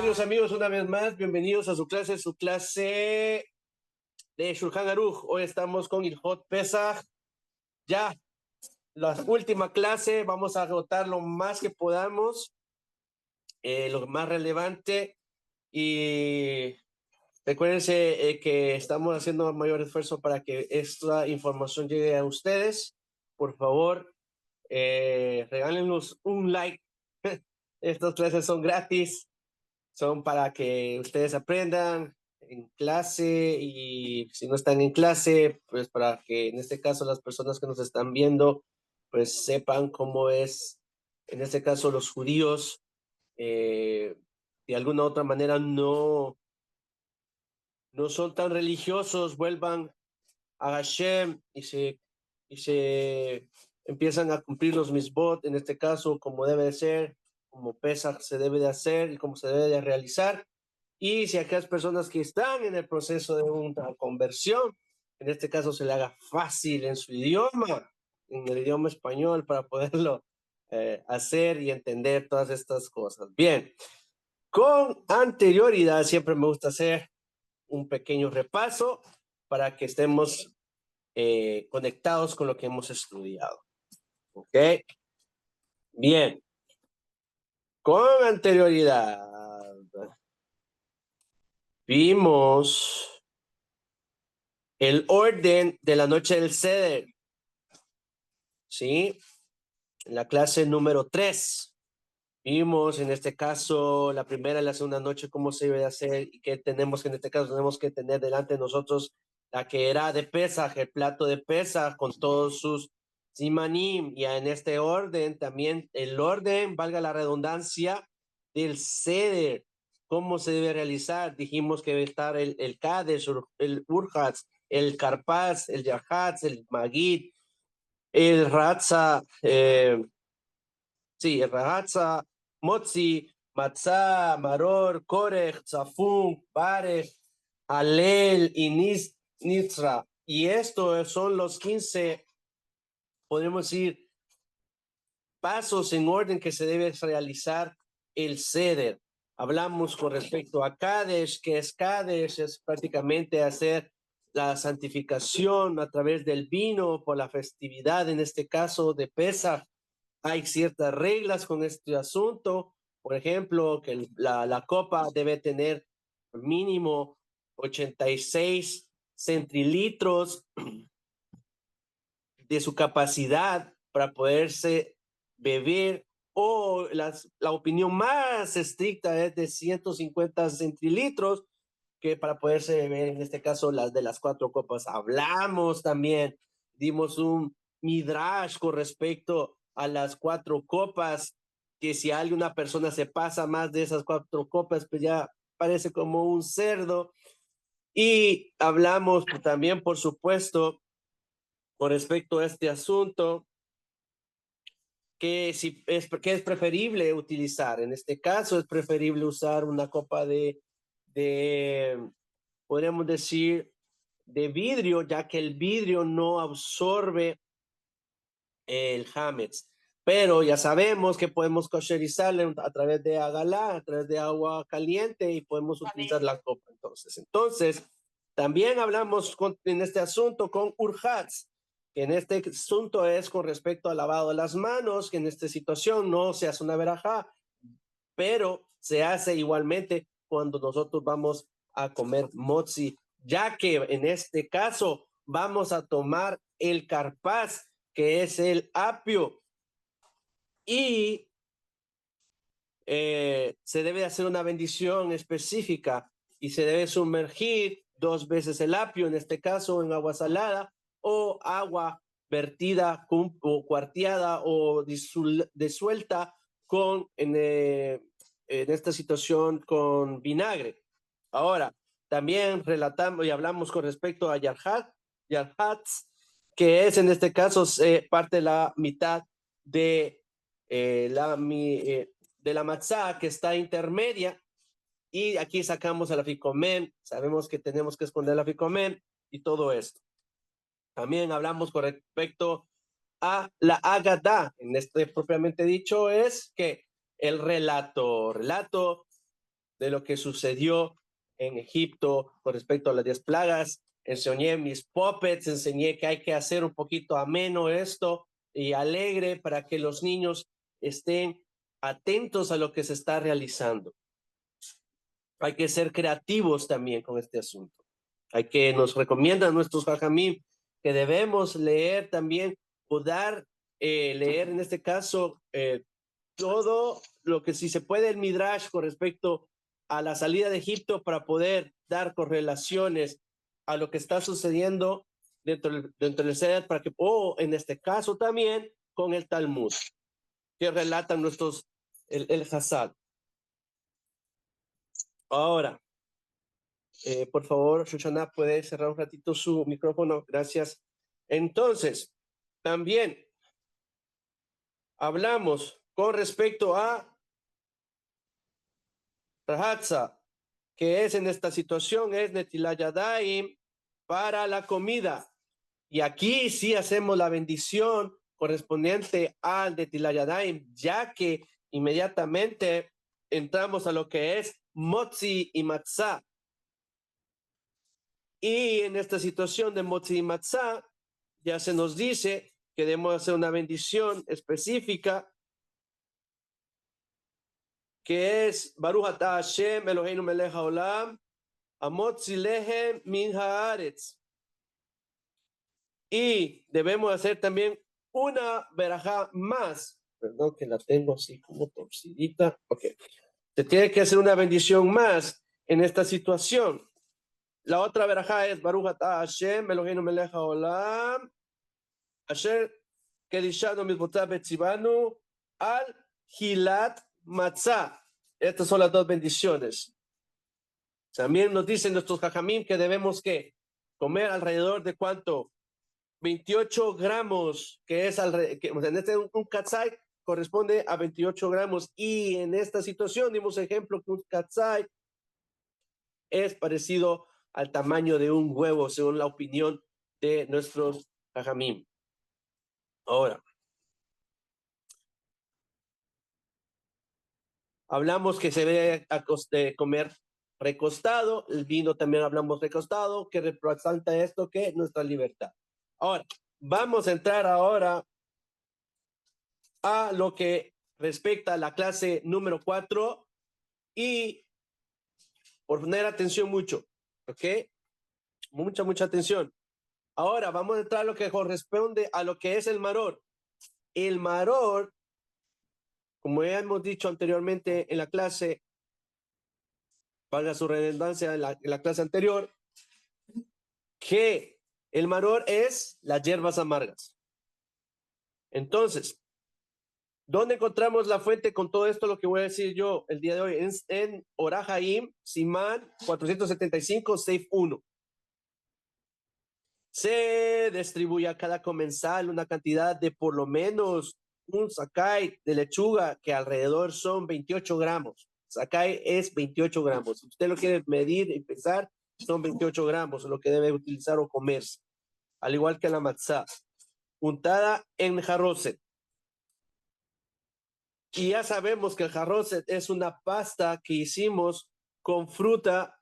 queridos amigos? Una vez más, bienvenidos a su clase de Shulchan Aruch. Hoy estamos con Ilhot Pesach. Ya, la última clase, vamos a agotar lo más que podamos, lo más relevante. Y recuérdense que estamos haciendo mayor esfuerzo para que esta información llegue a ustedes. Por favor, regálenos un like. Estas clases son gratis. Son para que ustedes aprendan en clase y si no están en clase, pues para que en este caso las personas que nos están viendo, pues sepan cómo es, en este caso los judíos, de alguna u otra manera no son tan religiosos, vuelvan a Hashem y se empiezan a cumplir los misbot, en este caso como debe de ser, como Pesach se debe de hacer y como se debe de realizar. Y si aquellas personas que están en el proceso de una conversión, en este caso se le haga fácil en su idioma, en el idioma español, para poderlo hacer y entender todas estas cosas. Bien, con anterioridad siempre me gusta hacer un pequeño repaso para que estemos conectados con lo que hemos estudiado. ¿Ok? Bien, con anterioridad vimos el orden de la noche del Seder, ¿sí? En la clase número 3. Vimos en este caso la primera y la segunda noche cómo se debe hacer y qué tenemos que en este caso tenemos que tener delante de nosotros la que era de Pesaj, el plato de Pesaj con todos sus simanim, y en este orden también el orden, valga la redundancia, del Seder, cómo se debe realizar. Dijimos que debe estar el Kadesh, el Urhatz, el Karpaz, el Yahatz, el Magid, el Ratza, sí, el Ratza, Motzi, Matzah, Maror, Korech, Tzafum, Barech, Alel y Nitra. Y estos son los 15, podemos decir, pasos en orden que se debe realizar el Seder. Hablamos con respecto a Kadesh, que es Kadesh, es prácticamente hacer la santificación a través del vino por la festividad, en este caso de Pesach. Hay ciertas reglas con este asunto, por ejemplo, que la copa debe tener mínimo 86 centilitros de su capacidad para poderse beber, o la opinión más estricta es de 150 centilitros, que para poderse beber, en este caso, las de las 4 copas. Hablamos también, dimos un midrash con respecto a las 4 copas, que si alguna persona se pasa más de esas 4 copas, pues ya parece como un cerdo. Y hablamos también, por supuesto, con respecto a este asunto, que es preferible utilizar. En este caso es preferible usar una copa de podríamos decir, de vidrio, ya que el vidrio no absorbe el hametz. Pero ya sabemos que podemos kosherizarle a través de agalá, a través de agua caliente, y podemos utilizar la copa. Entonces, también hablamos en este asunto con urhatz, que en este asunto es con respecto al lavado de las manos, que en esta situación no se hace una verajá, pero se hace igualmente cuando nosotros vamos a comer motzi, ya que en este caso vamos a tomar el carpaz, que es el apio, y se debe hacer una bendición específica y se debe sumergir 2 veces el apio, en este caso en agua salada o agua vertida o cuarteada o disuelta en esta situación con vinagre. Ahora, también relatamos y hablamos con respecto a Yarhatz, que es en este caso parte de la mitad de de la matzá, que está intermedia, y aquí sacamos el aficomen. Sabemos que tenemos que esconder el aficomen y todo esto. También hablamos con respecto a la Agadá. En este propiamente dicho es que el relato de lo que sucedió en Egipto con respecto a las 10 plagas. Enseñé mis puppets, enseñé que hay que hacer un poquito ameno esto y alegre para que los niños estén atentos a lo que se está realizando. Hay que ser creativos también con este asunto. Nos recomiendan nuestros jajamim que debemos leer también o dar, leer en este caso todo lo que si se puede el Midrash con respecto a la salida de Egipto para poder dar correlaciones a lo que está sucediendo dentro del Seder, para que, o en este caso también con el Talmud, que relatan el Hassad. Ahora, por favor, Shoshana, puede cerrar un ratito su micrófono. Gracias. Entonces, también hablamos con respecto a Rahatza, que es en esta situación, es Netilayadaim para la comida. Y aquí sí hacemos la bendición correspondiente al Netilayadaim, ya que inmediatamente entramos a lo que es Motzi y Matzah. Y en esta situación de Motzi y Matzah, ya se nos dice que debemos hacer una bendición específica, que es Baruch atah Hashem Eloheinu melech haolam hamotzi lehem min haaretz. Y debemos hacer también una verajá más. Perdón que la tengo así como torcidita. Ok. Se tiene que hacer una bendición más en esta situación. La otra verajá es Baruch atah Hashem Eloheinu melech haolam Asher kedishanu mitzvotav betzivanu al hilat matzah. Estas son las dos bendiciones. También nos dicen nuestros jajamim que debemos que comer alrededor de ¿cuánto? 28 gramos, que es en este un katzai corresponde a 28 gramos. Y en esta situación dimos ejemplo que un katzai es parecido al tamaño de un huevo, según la opinión de nuestros jajamim. Ahora, hablamos que se debe comer recostado, el vino también hablamos recostado, que representa esto que nuestra libertad. Ahora, vamos a entrar ahora a lo que respecta a la clase número 4 y por poner atención mucho, ¿ok? Mucha atención. Ahora vamos a entrar a lo que corresponde a lo que es el maror. El maror, como ya hemos dicho anteriormente en la clase, valga su redundancia en la clase anterior, que el maror es las hierbas amargas. Entonces, ¿dónde encontramos la fuente con todo esto, lo que voy a decir yo el día de hoy? En Orah Haim, Simán 475, Seif 1. Se distribuye a cada comensal una cantidad de por lo menos un sacai de lechuga, que alrededor son 28 gramos. Sacai es 28 gramos. Si usted lo quiere medir y pesar, son 28 gramos lo que debe utilizar o comerse. Al igual que la matzá, untada en jarroset. Y ya sabemos que el jarroset es una pasta que hicimos con fruta.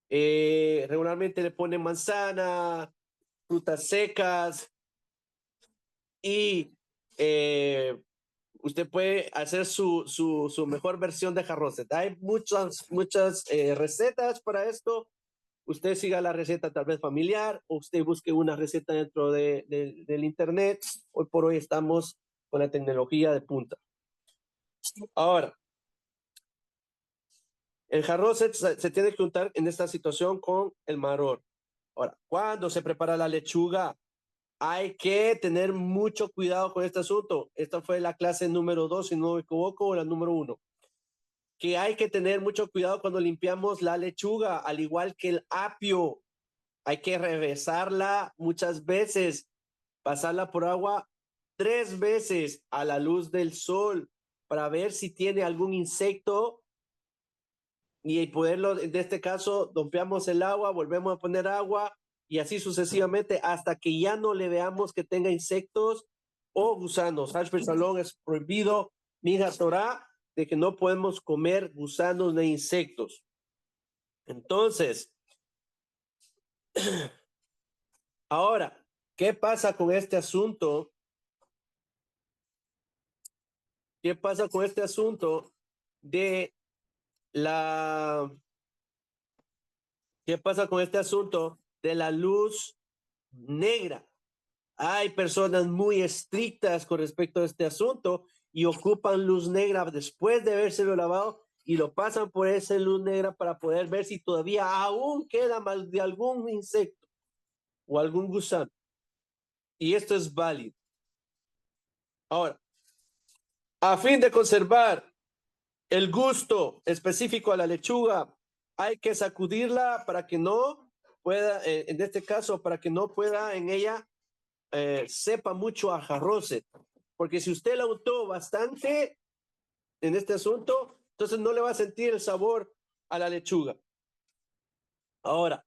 Regularmente le ponen manzana, frutas secas, y usted puede hacer su mejor versión de jarroset. Hay muchas recetas para esto. Usted siga la receta tal vez familiar, o usted busque una receta dentro del internet. Hoy por hoy estamos con la tecnología de punta. Ahora, el jarroset se tiene que untar en esta situación con el maror. Ahora, cuando se prepara la lechuga, hay que tener mucho cuidado con este asunto. Esta fue la clase número 2, si no me equivoco, o la número 1. Que hay que tener mucho cuidado cuando limpiamos la lechuga, al igual que el apio. Hay que revezarla muchas veces, pasarla por agua 3 veces a la luz del sol para ver si tiene algún insecto y poderlo, en este caso, dompeamos el agua, volvemos a poner agua y así sucesivamente hasta que ya no le veamos que tenga insectos o gusanos. Hashper Shalom es prohibido, Mija Torah, de que no podemos comer gusanos ni insectos. Entonces, ahora, ¿qué pasa con este asunto? ¿Qué pasa con este asunto de la... ¿Qué pasa con este asunto de la luz negra? Hay personas muy estrictas con respecto a este asunto y ocupan luz negra después de habérselo lavado y lo pasan por esa luz negra para poder ver si todavía aún queda mal de algún insecto o algún gusano. Y esto es válido. Ahora, a fin de conservar el gusto específico a la lechuga, hay que sacudirla para que no pueda, en este caso, para que no pueda en ella sepa mucho a jarroce. Porque si usted la untó bastante en este asunto, entonces no le va a sentir el sabor a la lechuga. Ahora,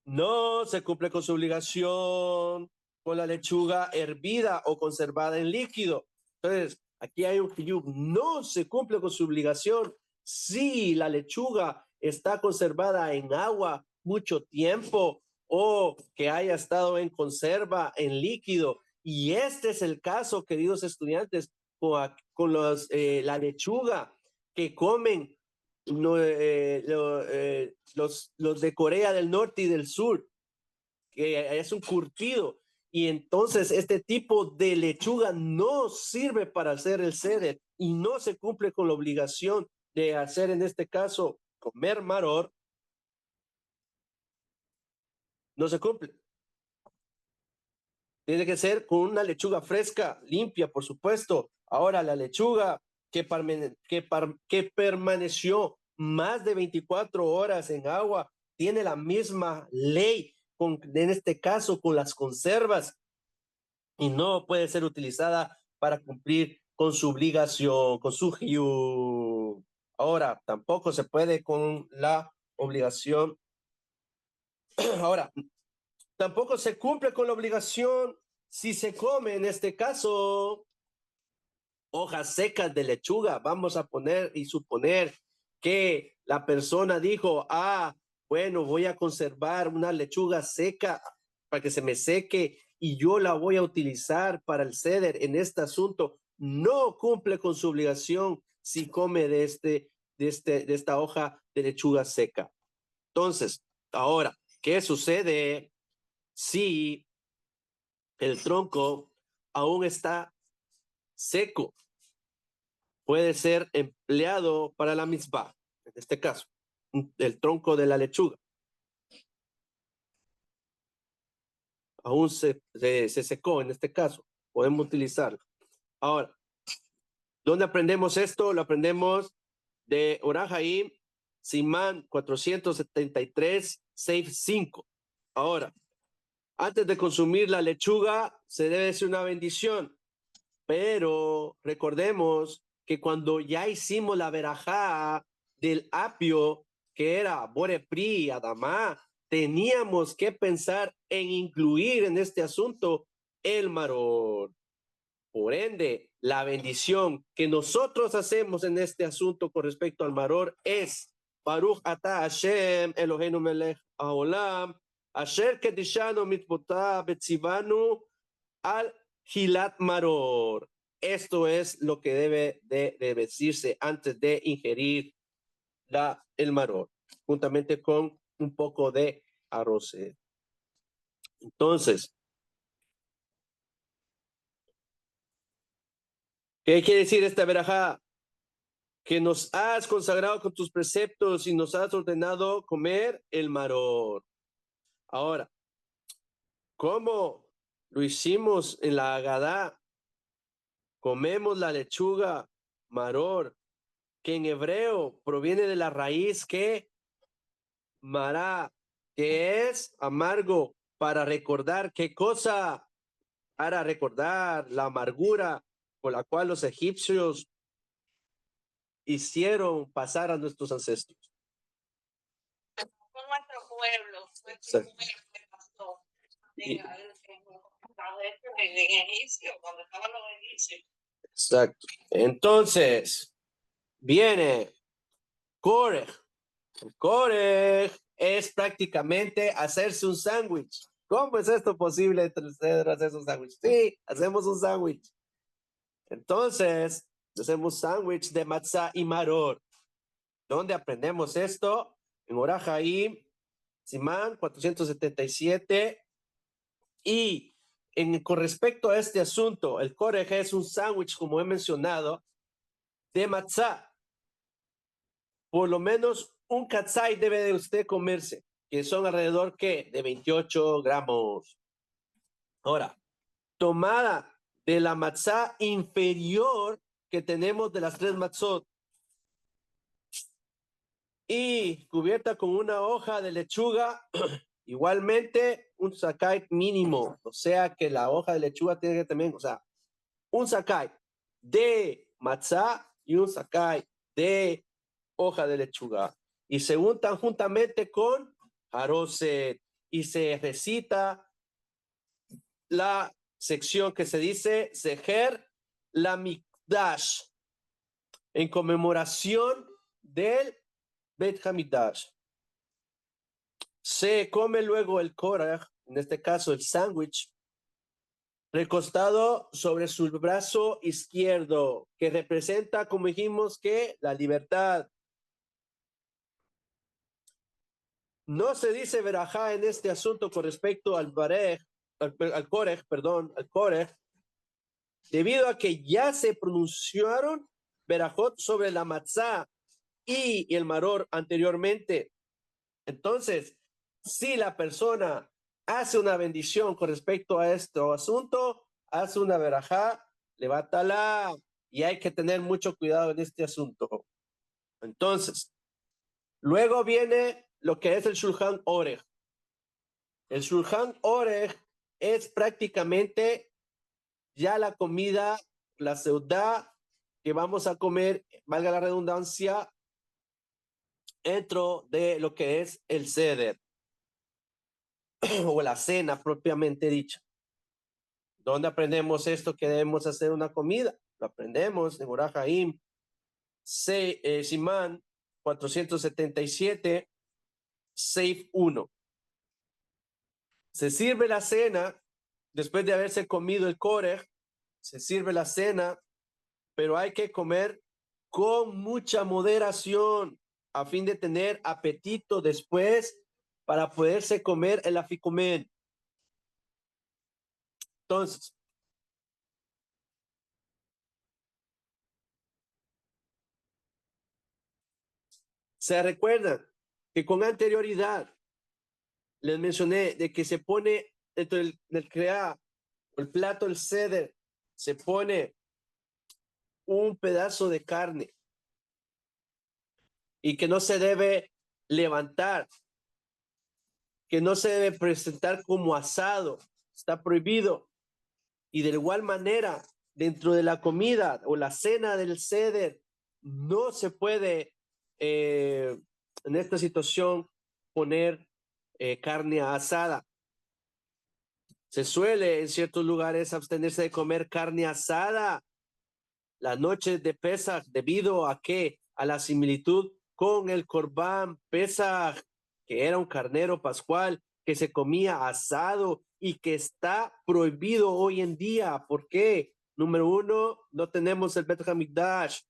no se cumple con su obligación con la lechuga hervida o conservada en líquido. Entonces, aquí hay un fiyub. No se cumple con su obligación si la lechuga está conservada en agua mucho tiempo o que haya estado en conserva en líquido. Y este es el caso, queridos estudiantes, con la lechuga que comen no, los de Corea del Norte y del Sur, que es un curtido. Y entonces este tipo de lechuga no sirve para hacer el ceder y no se cumple con la obligación de hacer, en este caso, comer maror. No se cumple. Tiene que ser con una lechuga fresca, limpia, por supuesto. Ahora, la lechuga que permaneció más de 24 horas en agua tiene la misma ley, en este caso con las conservas, y no puede ser utilizada para cumplir con su obligación, con su hiu. Ahora, tampoco se puede con la obligación. Ahora, tampoco se cumple con la obligación si se come, en este caso, hojas secas de lechuga. Vamos a poner y suponer que la persona dijo, bueno, voy a conservar una lechuga seca para que se me seque y yo la voy a utilizar para el ceder en este asunto. No cumple con su obligación si come de esta hoja de lechuga seca. Entonces, ahora, ¿qué sucede si el tronco aún está seco? Puede ser empleado para la misma, en este caso, el tronco de la lechuga. Aún se secó en este caso, podemos utilizarlo. Ahora, ¿dónde aprendemos esto? Lo aprendemos de Orahaim, Simán 473, Safe 5. Ahora, antes de consumir la lechuga, se debe hacer una bendición. Pero recordemos que cuando ya hicimos la verajá del apio, que era Borepri, Adamá, teníamos que pensar en incluir en este asunto el maror. Por ende, la bendición que nosotros hacemos en este asunto con respecto al maror es Baruch ata Hashem Eloheinu melech haolam asher kedishanu mitbotah betzivanu al Gilat Maror. Esto es lo que debe de decirse antes de ingerir el maror, juntamente con un poco de arroz. Entonces, ¿qué quiere decir esta verajá? Que nos has consagrado con tus preceptos y nos has ordenado comer el maror. Ahora, ¿cómo lo hicimos en la Agadá? Comemos la lechuga maror, que en hebreo proviene de la raíz que mará, que es amargo, para recordar qué cosa, para recordar la amargura por la cual los egipcios hicieron pasar a nuestros ancestros. Nuestro pueblo pasó en egipcio, cuando estaban los egipcios. Exacto. Entonces, Viene Korech. El Korech es prácticamente hacerse un sándwich. ¿Cómo es esto posible hacer un sándwich? Sí, hacemos un sándwich. Entonces, hacemos sándwich de matzá y maror. ¿Dónde aprendemos esto? En Orah Haim, Simán 477. Y con respecto a este asunto, el Korech es un sándwich, como he mencionado, de matzá. Por lo menos un katzai debe de usted comerse, que son alrededor ¿qué? De 28 gramos. Ahora, tomada de la matzá inferior que tenemos de las 3 matzot y cubierta con una hoja de lechuga, igualmente un sakai mínimo, o sea que la hoja de lechuga tiene que también, o sea, un sakai de matzá y un sakai de hoja de lechuga. Y se untan juntamente con haroset y se recita la sección que se dice Seher la Mikdash en conmemoración del Bet Hamidash. Se come luego el korach, en este caso el sándwich, recostado sobre su brazo izquierdo, que representa, como dijimos, que la libertad. No se dice verajá en este asunto con respecto al barej, al korech, perdón, al korech, debido a que ya se pronunciaron verajot sobre la matzá y el maror anteriormente. Entonces, si la persona hace una bendición con respecto a este asunto, hace una verajá, levántala, y hay que tener mucho cuidado en este asunto. Entonces, luego viene lo que es el Shulchan Orech. El Shulchan Orech es prácticamente ya la comida, la seudá que vamos a comer, valga la redundancia, dentro de lo que es el seder o la cena propiamente dicha. ¿Dónde aprendemos esto que debemos hacer una comida? Lo aprendemos en Orah Haim, Simán 477, Seif 1. Se sirve la cena después de haberse comido el korech, se sirve la cena, pero hay que comer con mucha moderación a fin de tener apetito después para poderse comer el aficomen. Entonces, se recuerdan que con anterioridad les mencioné de que se pone dentro del creá, el plato, el ceder, se pone un pedazo de carne y que no se debe levantar, que no se debe presentar como asado, está prohibido. Y de igual manera, dentro de la comida o la cena del ceder, no se puede en esta situación poner carne asada. Se suele en ciertos lugares abstenerse de comer carne asada la noche de Pesach debido a que a la similitud con el Corbán Pesach, que era un carnero pascual que se comía asado y que está prohibido hoy en día. ¿Por qué? Número uno, no tenemos el Bet Hamikdash.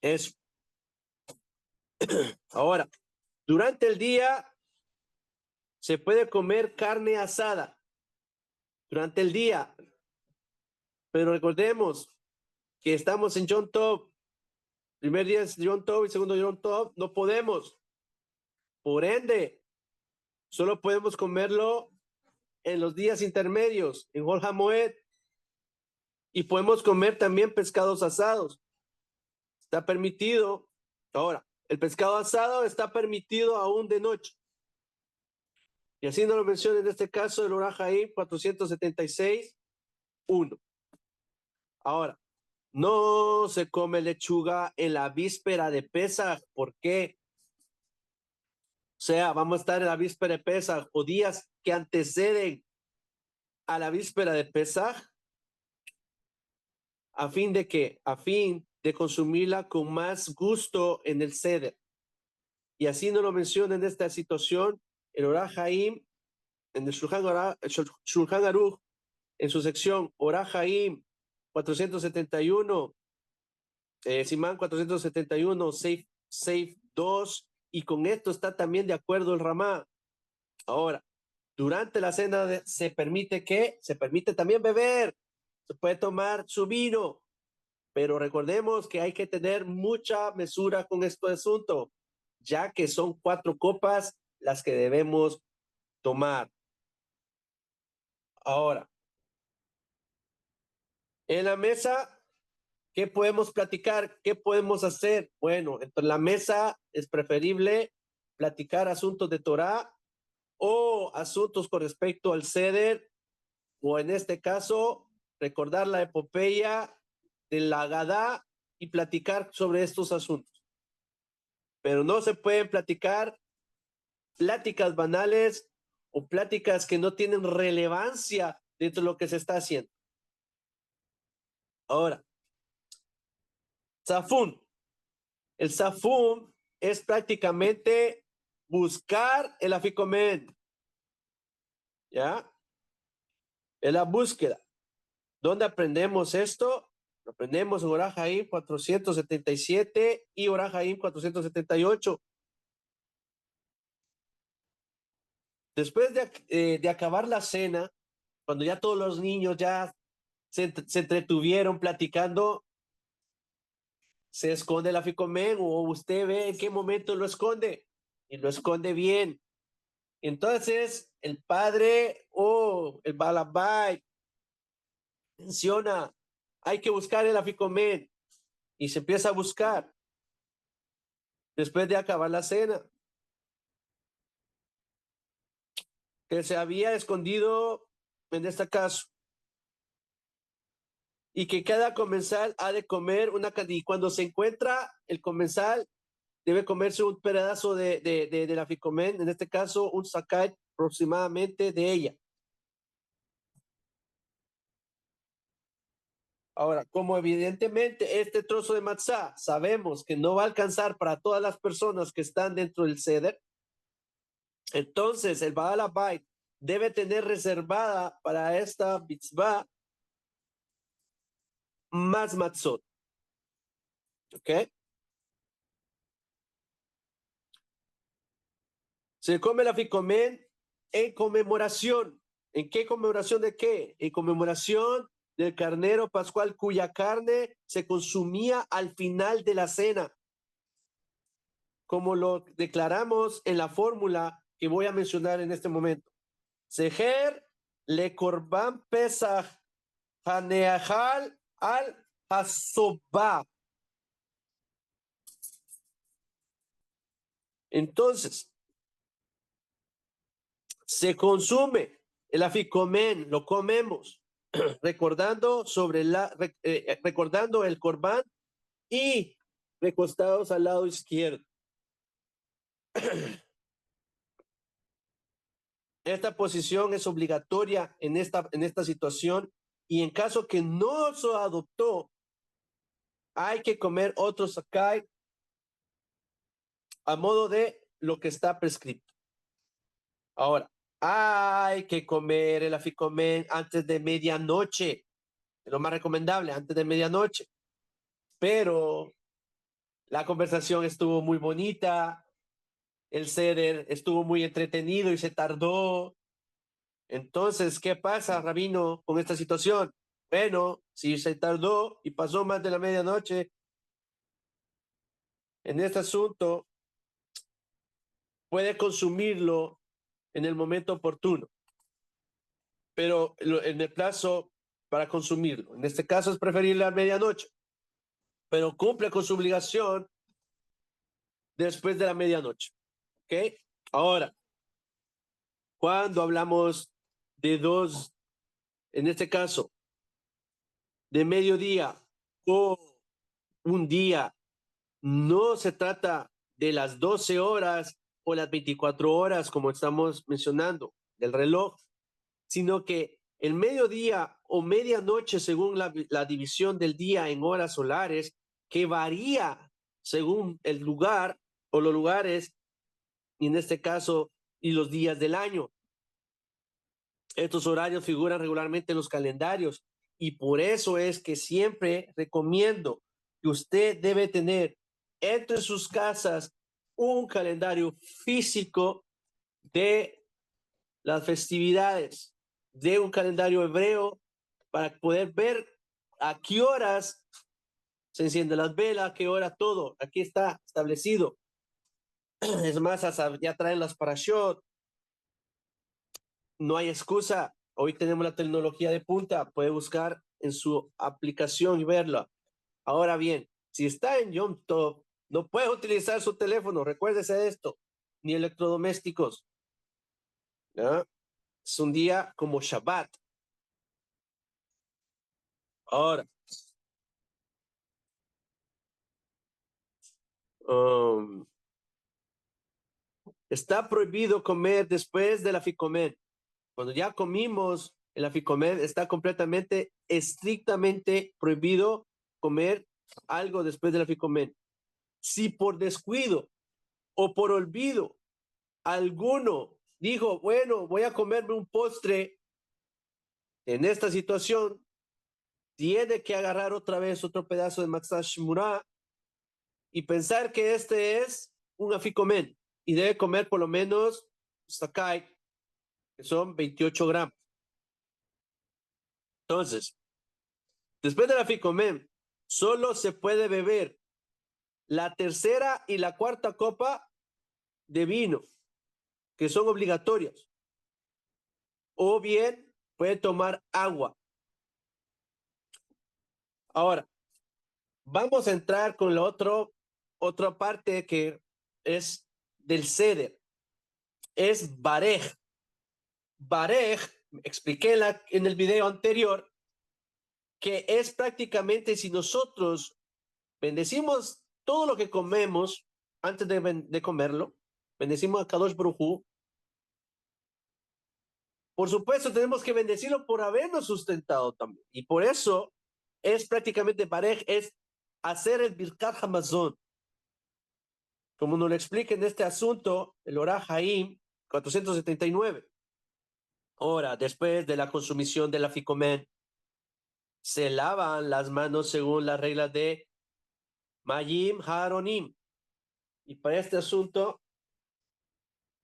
Es ahora, durante el día se puede comer carne asada durante el día, pero recordemos que estamos en Yom Tov. Primer día es Yom Tov y segundo Yom Tov, no podemos. Por ende, solo podemos comerlo en los días intermedios, en Hol HaMoed, y podemos comer también pescados asados. Está permitido. Ahora, el pescado asado está permitido aún de noche. Y así nos lo menciona en este caso el Orah Haim 476, 1. Ahora, no se come lechuga en la víspera de Pesach. ¿Por qué? O sea, vamos a estar en la víspera de Pesach o días que anteceden a la víspera de Pesach, a fin de que, a fin de consumirla con más gusto en el Seder. Y así nos lo menciona en esta situación el Orach Haim, en el Shulchan Aruch, en su sección Orach Haim 471, Simán 471, Seif 2, y con esto está también de acuerdo el Ramá. Ahora, durante la cena se permite ¿qué? Se permite también beber, se puede tomar su vino, pero recordemos que hay que tener mucha mesura con este asunto, ya que son 4 copas las que debemos tomar. Ahora, en la mesa, ¿qué podemos platicar? ¿Qué podemos hacer? Bueno, en la mesa es preferible platicar asuntos de Torah o asuntos con respecto al Seder, o en este caso, recordar la epopeya de la Agadá y platicar sobre estos asuntos. Pero no se pueden platicar pláticas banales o pláticas que no tienen relevancia dentro de lo que se está haciendo. Ahora, Zafún. El Zafún es prácticamente buscar el aficomen. ¿Ya? Es la búsqueda. ¿Dónde aprendemos esto? Lo aprendemos en Orach Haim 477 y Orach Haim 478. Después de acabar la cena, cuando ya todos los niños ya se entretuvieron platicando, se esconde el aficomen, o usted ve en qué momento lo esconde, y lo esconde bien. Entonces, el padre o el balabay menciona, hay que buscar el aficomen, y se empieza a buscar después de acabar la cena, que se había escondido en este caso, y que cada comensal ha de comer una cantidad, y cuando se encuentra el comensal, debe comerse un pedazo de la ficomen, en este caso un sakai aproximadamente de ella. Ahora, como evidentemente este trozo de matzá sabemos que no va a alcanzar para todas las personas que están dentro del ceder, entonces el Baal Habayit debe tener reservada para esta mitzvah más matzot. ¿Ok? Se come la ficomen en conmemoración. ¿En qué conmemoración de qué? En conmemoración del carnero pascual cuya carne se consumía al final de la cena, como lo declaramos en la fórmula que voy a mencionar en este momento. Seher le korban pesach haneachal al hasobá. Entonces, se consume el aficomen, lo comemos, recordando recordando el corbán y recostados al lado izquierdo. Esta posición es obligatoria en esta situación, y en caso que no se adoptó, hay que comer otro sakai a modo de lo que está prescrito. Ahora, hay que comer el aficomen antes de medianoche, es lo más recomendable, antes de medianoche. Pero la conversación estuvo muy bonita, el ceder estuvo muy entretenido y se tardó. Entonces, ¿qué pasa, rabino, con esta situación? Bueno, si se tardó y pasó más de la medianoche en este asunto, puede consumirlo en el momento oportuno, pero en el plazo para consumirlo. En este caso es preferible a medianoche, pero cumple con su obligación después de la medianoche. ¿Ok? Ahora, cuando hablamos de dos, en este caso, de mediodía o un día, no se trata de las 12 horas o las 24 horas, como estamos mencionando, del reloj, sino que el mediodía o medianoche, según la división del día en horas solares, que varía según el lugar o los lugares, y en este caso, y los días del año. Estos horarios figuran regularmente en los calendarios y por eso es que siempre recomiendo que usted debe tener entre sus casas un calendario físico de las festividades, de un calendario hebreo para poder ver a qué horas se encienden las velas, a qué hora todo. Aquí está establecido. Es más, ya traen las parashot. No hay excusa. Hoy tenemos la tecnología de punta. Puede buscar en su aplicación y verla. Ahora bien, si está en Yom Tov, no puede utilizar su teléfono. Recuérdese de esto. Ni electrodomésticos. ¿Ya? Es un día como Shabbat. Ahora, um, está prohibido comer después del aficomer. Cuando ya comimos el aficomer, está completamente, estrictamente prohibido comer algo después del aficomer. Si por descuido o por olvido alguno dijo, bueno, voy a comerme un postre en esta situación, tiene que agarrar otra vez otro pedazo de matzah shmurá y pensar que este es un aficomen y debe comer por lo menos sakai, que son 28 gramos. Entonces, después del aficomen, solo se puede beber la tercera y la cuarta copa de vino, que son obligatorias. O bien puede tomar agua. Ahora, vamos a entrar con la otra parte que es del ceder. Es barej. Barej, expliqué en el video anterior, que es prácticamente si nosotros bendecimos todo lo que comemos antes de comerlo, bendecimos a Kadosh Baruj Hu. Por supuesto, tenemos que bendecirlo por habernos sustentado también. Y por eso es prácticamente parej, es hacer el Birkat Hamazon. Como nos lo explica en este asunto, el Orah Haim 479. Ahora, después de la consumición del aficomen, se lavan las manos según las reglas de Mayim Haronim. Y para este asunto,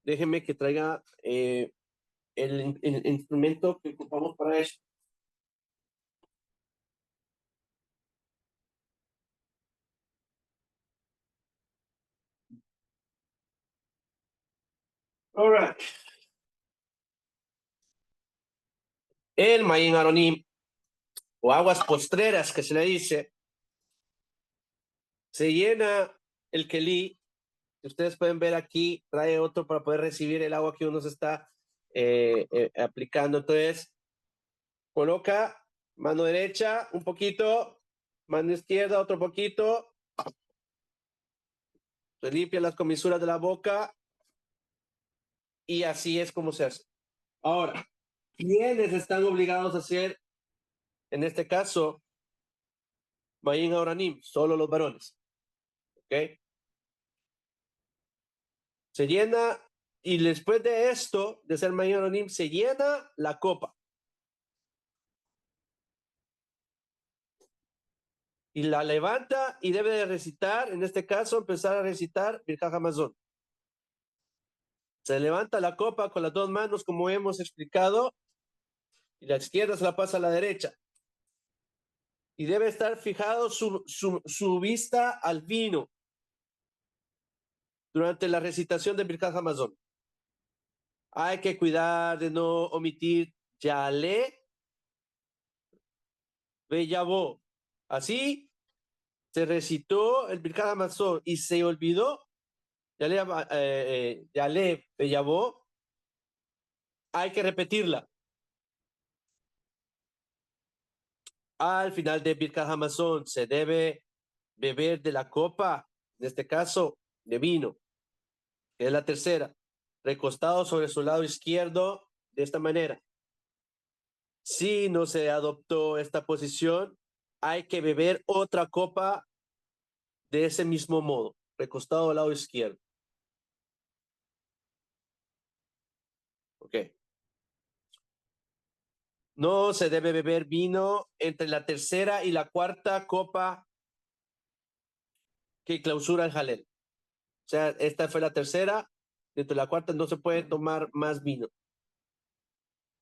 déjenme que traiga el instrumento que ocupamos para eso. All right. El Mayim Haronim, o aguas postreras que se le dice, se llena el kelí. Ustedes pueden ver aquí, trae otro para poder recibir el agua que uno se está aplicando. Entonces, coloca mano derecha un poquito, mano izquierda otro poquito, se limpia las comisuras de la boca y así es como se hace. Ahora, ¿quiénes están obligados a hacer, en este caso, Mayin Auranim? Solo los varones. ¿Ok? Se llena, y después de esto, de ser Mayin Auranim, se llena la copa. Y la levanta y debe de recitar, en este caso, empezar a recitar Birkat Hamazon. Se levanta la copa con las dos manos, como hemos explicado, y la izquierda se la pasa a la derecha. Y debe estar fijado su vista al vino durante la recitación de Birkat Hamazon. Hay que cuidar de no omitir Yale, Beyabó. Así se recitó el Birkat Hamazon y se olvidó Yale, Beyabó. Hay que repetirla. Al final de Birkat Hamazon se debe beber de la copa, en este caso de vino, que es la tercera, recostado sobre su lado izquierdo de esta manera. Si no se adoptó esta posición, hay que beber otra copa de ese mismo modo, recostado al lado izquierdo. Ok. No se debe beber vino entre la tercera y la cuarta copa que clausura el jalel. O sea, esta fue la tercera, dentro de la cuarta no se puede tomar más vino.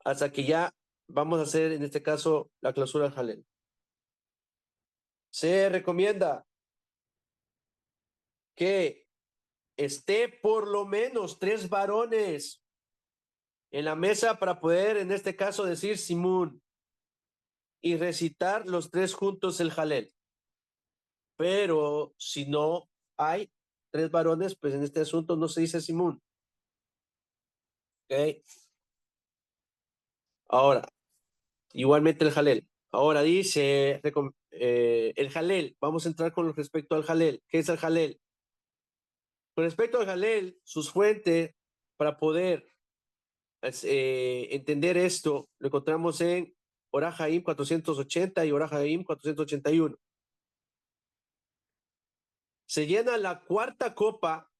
Hasta que ya vamos a hacer, en este caso, la clausura del jalel. Se recomienda que esté por lo menos 3 varones en la mesa para poder, en este caso, decir Simún y recitar los 3 juntos el jalel. Pero si no hay 3 varones, pues en este asunto no se dice Simún. ¿Ok? Ahora, igualmente el jalel. Ahora dice el jalel. Vamos a entrar con respecto al jalel. ¿Qué es el jalel? Con respecto al jalel, sus fuentes para poder entender esto, lo encontramos en Orah Haim 480 y Orah Haim 481. Se llena la cuarta copa,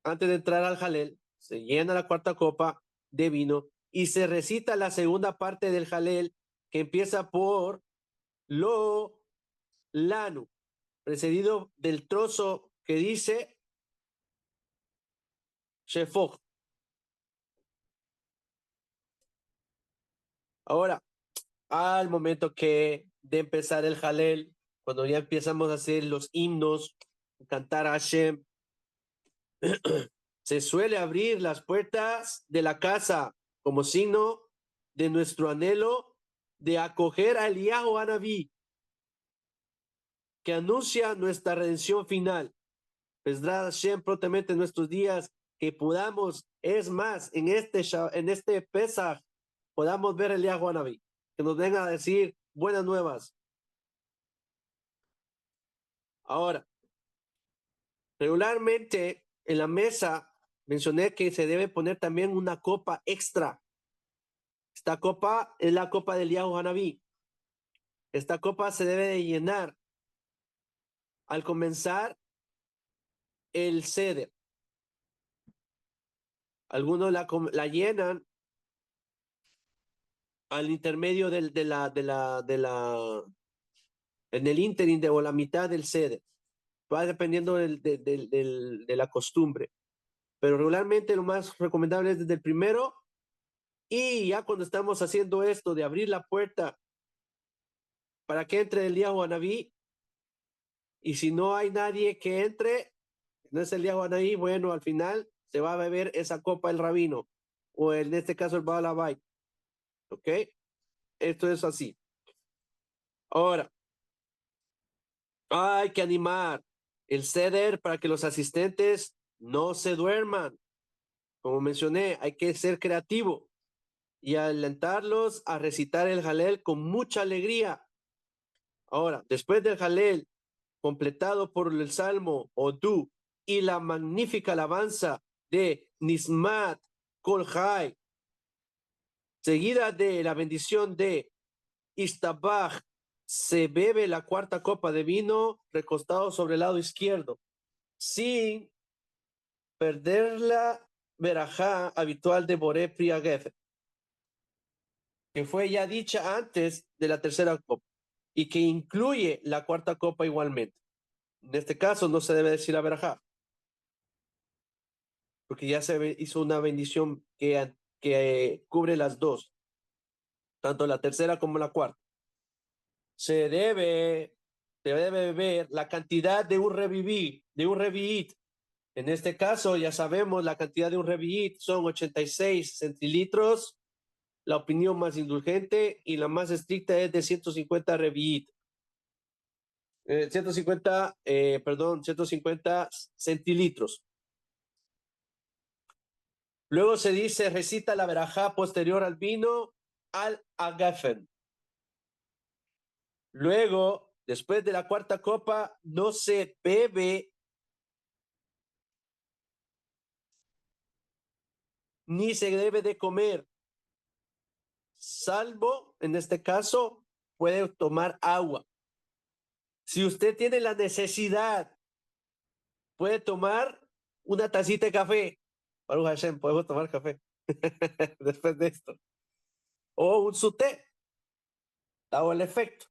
antes de entrar al jalel, se llena la cuarta copa de vino y se recita la segunda parte del jalel que empieza por lo lanu, precedido del trozo que dice Shefog. Ahora, al momento que de empezar el jalel, cuando ya empezamos a hacer los himnos, cantar a Hashem, se suele abrir las puertas de la casa como signo de nuestro anhelo de acoger a Eliyahu Anabí, que anuncia nuestra redención final. Pesdra Hashem prontamente en nuestros días que podamos, es más, en este Pesach, podamos ver a Eliyahu Anabí, que nos venga a decir buenas nuevas. Ahora, regularmente en la mesa mencioné que se debe poner también una copa extra. Esta copa es la copa del Eliyahu Hanabí. Esta copa se debe de llenar al comenzar el ceder. Algunos la llenan al intermedio en el ínterin o la mitad del ceder. Va dependiendo de la costumbre. Pero regularmente lo más recomendable es desde el primero. Y ya cuando estamos haciendo esto de abrir la puerta para que entre el día Juanabí, y si no hay nadie que entre, no es el día Juanabí, bueno, al final se va a beber esa copa el rabino, o en este caso el Baalabait. ¿Ok? Esto es así. Ahora, hay que animar el ceder para que los asistentes no se duerman. Como mencioné, hay que ser creativo y alentarlos a recitar el Jalel con mucha alegría. Ahora, después del Jalel, completado por el Salmo Odú y la magnífica alabanza de Nismat Kolhai, seguida de la bendición de Istabach, se bebe la cuarta copa de vino recostado sobre el lado izquierdo, sin perder la verajá habitual de Boré Priagefe, que fue ya dicha antes de la tercera copa y que incluye la cuarta copa igualmente. En este caso no se debe decir la verajá, porque ya se hizo una bendición que cubre las dos, tanto la tercera como la cuarta. Se debe ver la cantidad de un reviit. En este caso, ya sabemos, la cantidad de un reviit son 86 centilitros. La opinión más indulgente y la más estricta es de 150 reviit. 150 centilitros. Luego se dice, recita la verajá posterior al vino, al agafen. Luego, después de la cuarta copa, no se bebe ni se debe de comer, salvo, en este caso, puede tomar agua. Si usted tiene la necesidad, puede tomar una tacita de café. Baruch Hashem, podemos tomar café después de esto. O un suté, dado el efecto.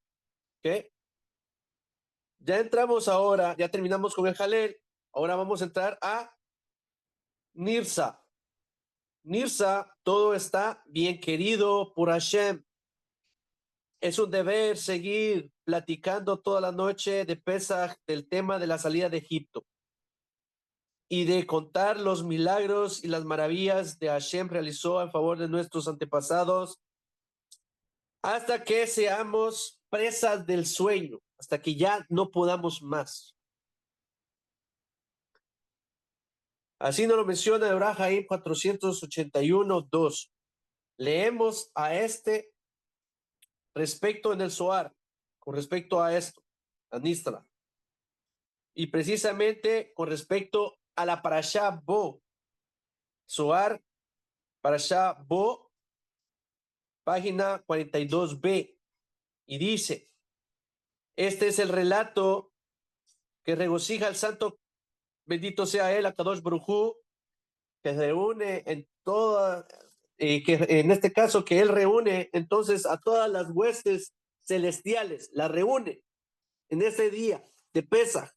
¿Ok? Ya entramos ahora, ya terminamos con el Jalel. Ahora vamos a entrar a Nirsa. Nirsa, todo está bien querido por Hashem. Es un deber seguir platicando toda la noche de Pesaj del tema de la salida de Egipto y de contar los milagros y las maravillas de Hashem realizó a favor de nuestros antepasados hasta que seamos presas del sueño, hasta que ya no podamos más. Así nos lo menciona Ebrahim 481.2. Leemos a este respecto en el Zohar, con respecto a esto, a Nistra. Y precisamente con respecto a la Parashá Bo, Zohar, Parashá Bo, página 42b, y dice, este es el relato que regocija al santo, bendito sea él, a Kadosh Baruj Hu, que reúne en toda, que en este caso que él reúne entonces a todas las huestes celestiales, las reúne en ese día de Pesaj,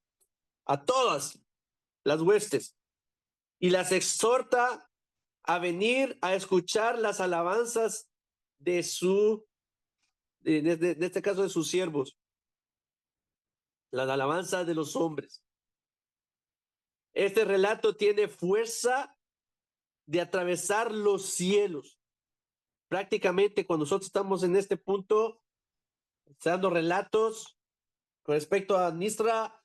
a todas las huestes, y las exhorta a venir a escuchar las alabanzas de de este caso de sus siervos, las alabanzas de los hombres. Este relato tiene fuerza de atravesar los cielos. Prácticamente cuando nosotros estamos en este punto, dando relatos con respecto a Nisra,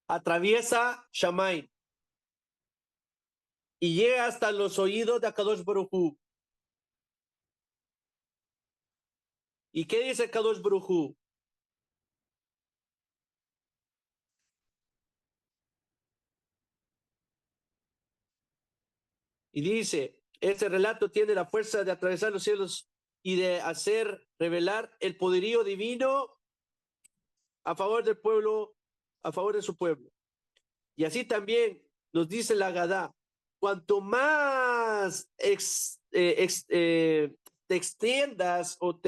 atraviesa Shammai y llega hasta los oídos de Akadosh Baruj Hu. ¿Y qué dice Akadosh Baruj Hu? Y dice, este relato tiene la fuerza de atravesar los cielos y de hacer revelar el poderío divino a favor del pueblo, a favor de su pueblo. Y así también nos dice la Gadá, cuanto más te extiendas o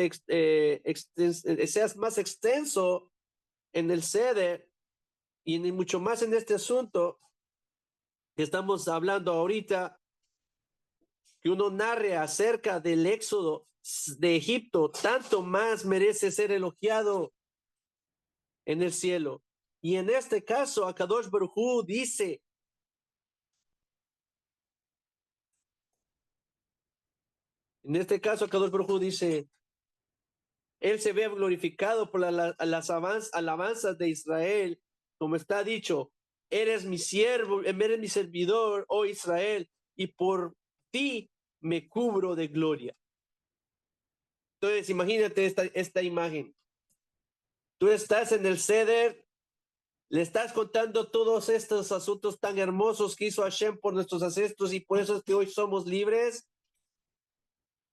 seas más extenso en el seder y mucho más en este asunto que estamos hablando ahorita, que uno narre acerca del éxodo de Egipto, tanto más merece ser elogiado en el cielo. Y en este caso, Akadosh Baruj Hu dice, en este caso, Akadosh Baruj Hu dice, él se ve glorificado por las alabanzas de Israel, como está dicho, eres mi siervo, eres mi servidor, oh Israel, y por ti me cubro de gloria. Entonces, imagínate esta imagen. Tú estás en el Seder, le estás contando todos estos asuntos tan hermosos que hizo Hashem por nuestros ancestros y por eso es que hoy somos libres.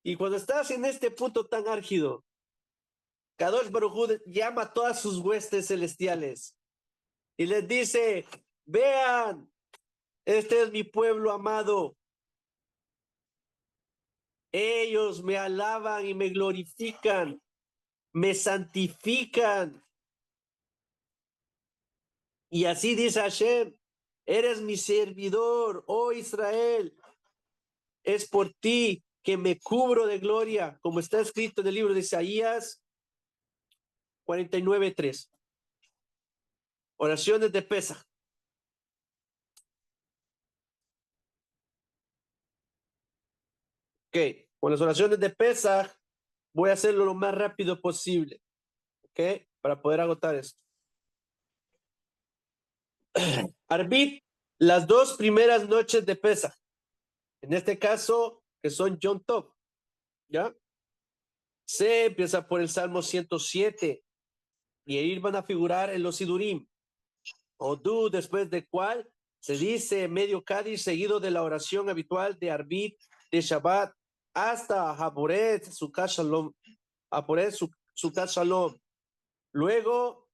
Y cuando estás en este punto tan álgido, Kadosh Baruj Hu llama a todas sus huestes celestiales y les dice, vean, este es mi pueblo amado. Ellos me alaban y me glorifican, me santifican. Y así dice Hashem, eres mi servidor, oh Israel. Es por ti que me cubro de gloria, como está escrito en el libro de Isaías 49:3. Oraciones de Pesaj. Ok, con las oraciones de Pesaj voy a hacerlo lo más rápido posible, ok, para poder agotar esto. Arbit, las dos primeras noches de Pesaj, en este caso, que son Yom Tov, ¿ya? Se empieza por el Salmo 107 y ahí van a figurar en los Sidurim. Odú, después de cual se dice medio Cádiz seguido de la oración habitual de Arbit de Shabbat hasta Haboret, Sukkot Shalom, Haboret, Sukkot Shalom. Luego,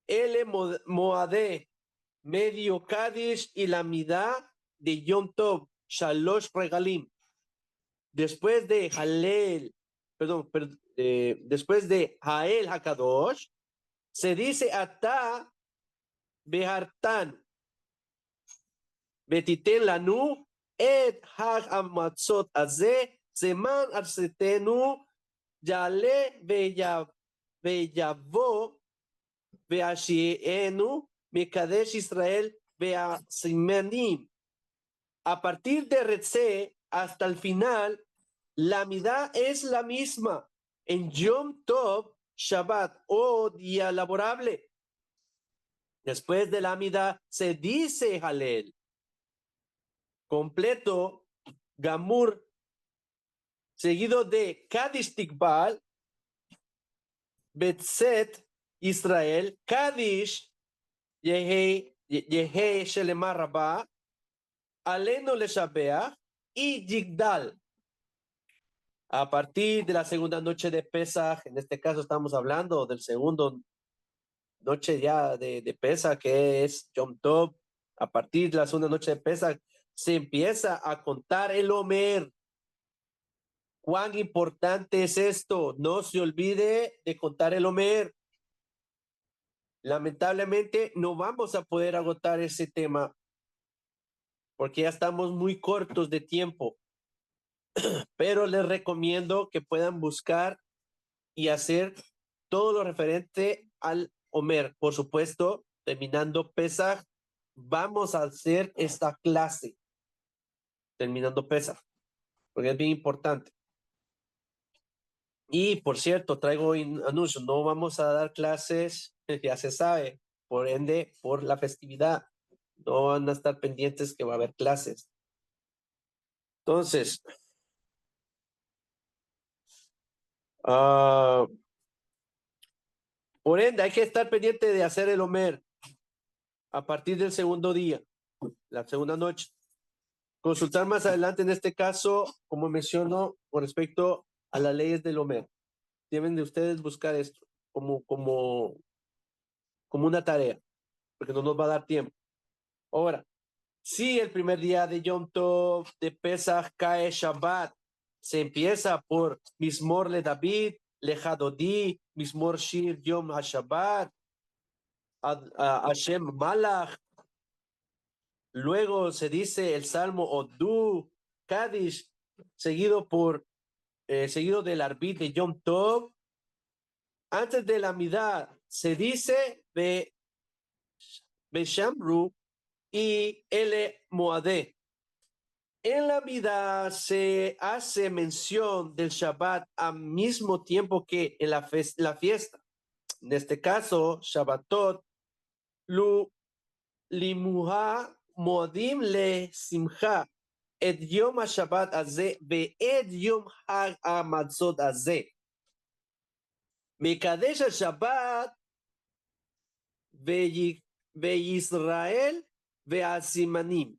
el Moadé, medio Kadish y la Midá de Yom Tov, Shalosh Regalim. Después de después de Jael Hakadosh, se dice Ata Behartan, Betiten Lanu, Et Hag Amatzot Aze, Zeman Arsetenu, Yale Beyavo, Beashienu, Mekadesh Israel, Beasimenim. A partir de Retze hasta el final, la midá es la misma en Yom Tov, Shabbat o día laborable. Después de la midá se dice Halel. Completo, Gamur, seguido de Kadish Tikbal, Betset, Israel, Kadish, Yehe Shelemar Rabá, Aleno Leshabea y Yigdal. A partir de la segunda noche de Pesaj, en este caso estamos hablando del segundo noche ya de Pesaj, que es Yom Tov. A partir de la segunda noche de Pesaj se empieza a contar el Omer. ¿Cuán importante es esto? No se olvide de contar el Omer. Lamentablemente no vamos a poder agotar ese tema porque ya estamos muy cortos de tiempo, pero les recomiendo que puedan buscar y hacer todo lo referente al Omer. Por supuesto, terminando Pesaj, vamos a hacer esta clase, terminando Pesaj, porque es bien importante. Y por cierto, traigo anuncio, no vamos a dar clases, ya se sabe, por ende, por la festividad, no van a estar pendientes que va a haber clases. Entonces, por ende, hay que estar pendiente de hacer el Omer a partir del segundo día, la segunda noche. Consultar más adelante en este caso, como menciono, con respecto a las leyes del Omer. Deben de ustedes buscar esto como una tarea, porque no nos va a dar tiempo. Ahora, si el primer día de Yom Tov, de Pesach, cae Shabbat, se empieza por Mismor le David, le Hadodi, Mismor Shir Yom HaShabbat, Hashem Malach. Luego se dice el Salmo Odu, Kadish, seguido del Arbit de Yom Tov. Antes de la Midá se dice Beshamru y el Moadé. En la Midá se hace mención del Shabbat al mismo tiempo que en la fiesta. En este caso, Shabbatot, Limuha Moadim le Simcha. את יום השבת הזה ואת יום חג המצות הזה. מקדש השבת וישראל והסימנים.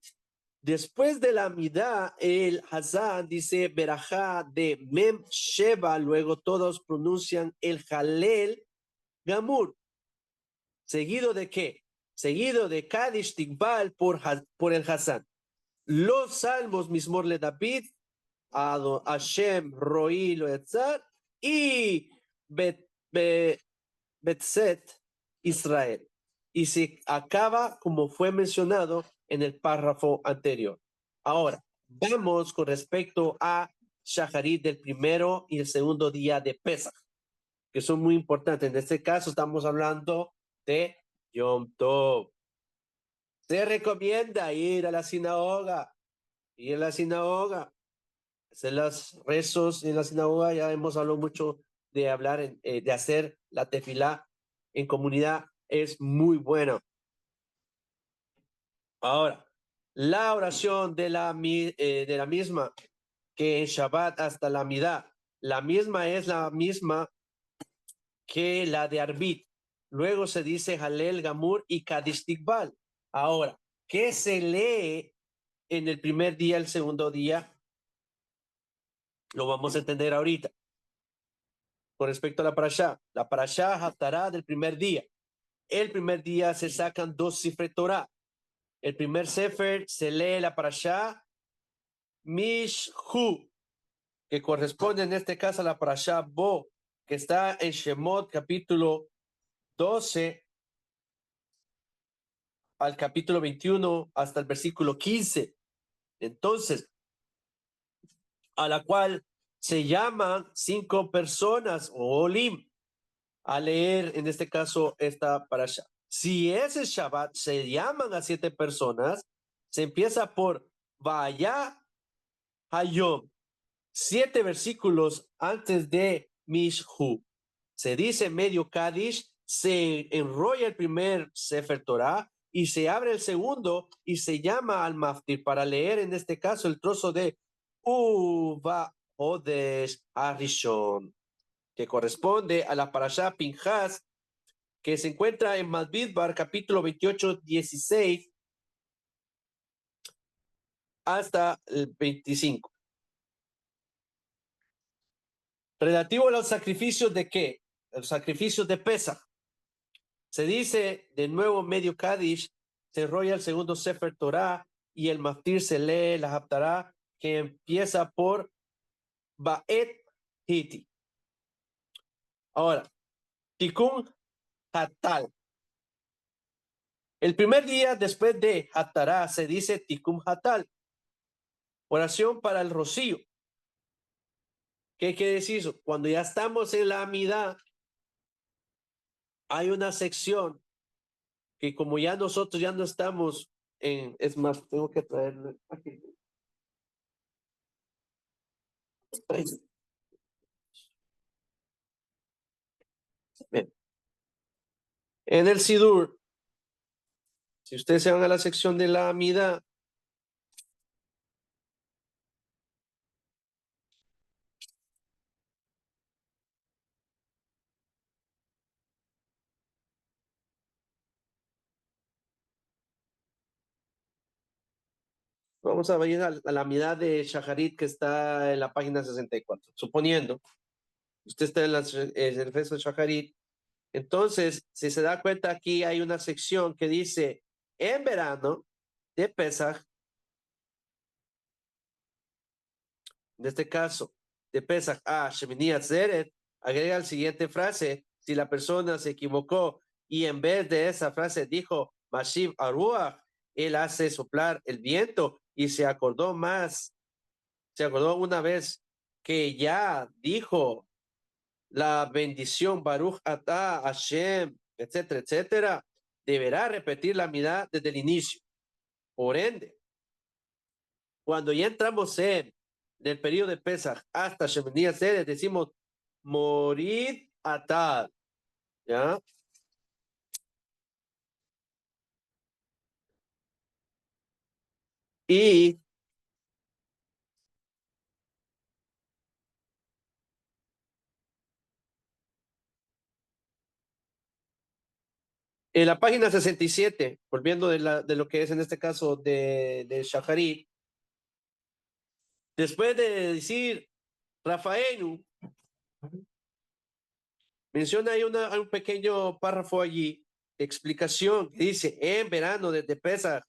Después de la Midá, el Hazán dice Berajá de Mem Sheba, luego todos pronuncian el Halel Gamur. ¿Seguido de qué? Seguido de Kadish Tikbal por el Hazán. Los salmos Mismor le David, Hashem, Roí, Loetzar y Betset, Israel. Y se acaba como fue mencionado en el párrafo anterior. Ahora, vamos con respecto a Shacharit del primero y el segundo día de Pesach, que son muy importantes. En este caso estamos hablando de Yom Tov. Se recomienda ir a la sinagoga, hacer los rezos en la sinagoga. Ya hemos hablado mucho de hablar, de hacer la tefilá en comunidad, es muy bueno. Ahora, la oración de la misma, que en Shabbat hasta la Midá, la misma es la misma que la de Arbit. Luego se dice Halel Gamur y Kadish Tikbal. Ahora, ¿qué se lee en el primer día, el segundo día? Lo vamos a entender ahorita. con respecto a la parashá Haftará del primer día. El primer día se sacan 2 Sifrei Torah. El primer Sefer se lee la parashá Mishhu, que corresponde en este caso a la parashá Bo, que está en Shemot capítulo 12 al capítulo 21 hasta el versículo 15. Entonces, a la cual se llaman 5 personas o olim a leer en este caso esta parasha. Si es el Shabbat, se llaman a 7 personas, se empieza por Vaya Hayom, 7 versículos antes de Mishhu. Se dice medio Kadish, se enrolla el primer Sefer Torah y se abre el segundo y se llama al Maftir para leer en este caso el trozo de Uva Odesh Arishon, que corresponde a la parashá Pinjas, que se encuentra en Madbidbar, capítulo 28, 16 hasta el 25. Relativo a los sacrificios de qué? Los sacrificios de Pesach. Se dice de nuevo medio Kadish, se enrolla el segundo Sefer Torah y el Maftir se lee la Haftará, que empieza por Ba'et Hiti. Ahora, Tikkun Hatal. El primer día después de Haftará se dice Tikkun Hatal, oración para el rocío. ¿Qué quiere decir eso? Cuando ya estamos en la Amidá, hay una sección que como ya nosotros ya no estamos en, es más, tengo que traerle aquí. Bien. En el Sidur, si ustedes se van a la sección de la Amidá, vamos a ir a la Amidá de Shaharit que está en la página 64. Suponiendo, usted está en el resto de Shaharit, entonces, si se da cuenta aquí hay una sección que dice en verano de Pesach, en este caso, de Pesach a Shemini Atzeret, agrega la siguiente frase, si la persona se equivocó y en vez de esa frase dijo Mashiv Aruach, él hace soplar el viento y se acordó una vez que ya dijo la bendición Baruch Atah Hashem, etcétera, etcétera, deberá repetir la mitad desde el inicio. Por ende, cuando ya entramos en el periodo de Pesach hasta Shemini Atzeret, decimos Morid Atad, ¿ya? Y en la página 67, volviendo de lo que es en este caso de Shaharit, después de decir Rafaelu, menciona ahí un pequeño párrafo allí, de explicación, que dice, en verano desde Pesach